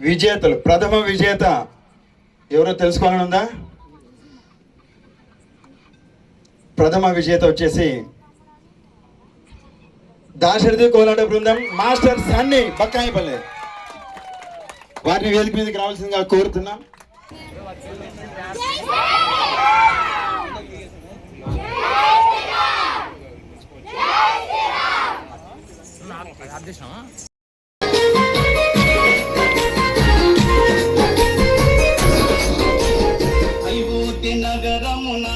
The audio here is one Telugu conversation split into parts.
విజేతలు, ప్రథమ విజేత ఎవరో తెలుసుకోవాలని ఉందా? ప్రథమ విజేత వచ్చేసి దాశరథి కోలాట బృందం మాస్టర్ సన్నీ బక్కాయిపల్లె. వారిని వేదిక మీదకి రావాల్సిందిగా కోరుతున్నాం. అయోధ్య నగరమున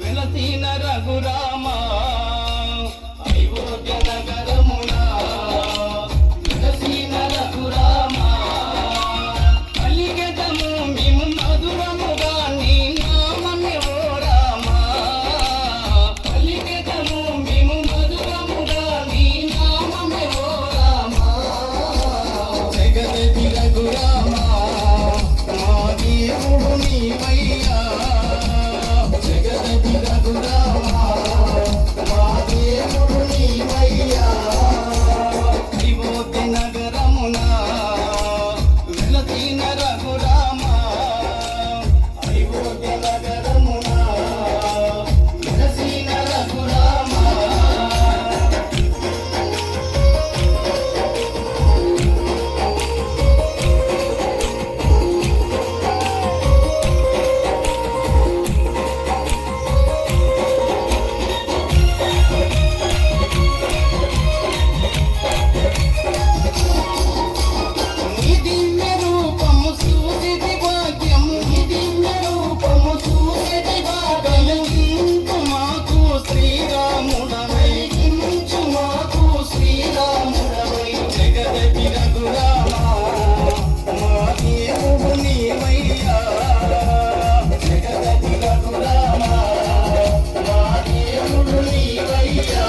వెలసిన రఘురామ, అయోధ్య నగరమున వెలసిన రఘురామ, కలిగెదము మేము మధురముగా నీ నామమే ఓ రామ, కలిగెదము మేము మధురముగా నీ నామమే ఓ రామ, జగదతి రఘురామ మా దేవుడు నీవయ్యా, జగదతి రఘురామ మా దేవుడు నీవయ్యా, అయోధ్య నగరమున వెలసిన రఘురామ, అయోధ్య నగరమున వెలసిన రఘురామ. నీ దివ్య రూపము చూసితి భాగ్యము, నీ దివ్య రూపము చూసితి భాగ్యము, ఇంచు మాకు శ్రీరాముడవై, ఇంచు మాకు శ్రీరాముడవై, జగదతి రఘురామ మా దేవుడు నీవయ్యా, జగదతి రఘురామ మా దేవుడు నీవయ్యా,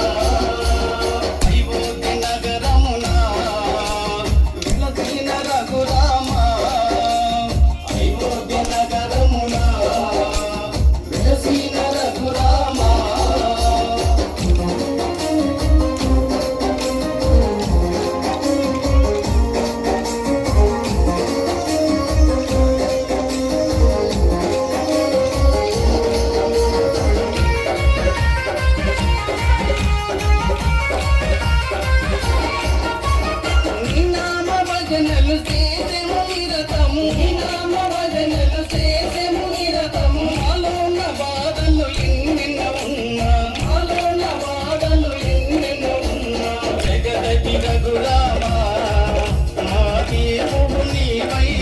అయోధ్య నగరమున వెలసిన రఘురామ, అయోధ్య నగరమున వెలసిన రఘురామ. నీ నామ భజనలు చేసెము నిరతము, నీ నామ భజనలు చేసెము నిరతము, మాలోన బాధలు ఎన్నెన్నో ఉన్నా, మాలోన బాధలు ఎన్నెన్నో ఉన్నా, జగదతి రఘురామ మా దేవుడు నీవయ్యా,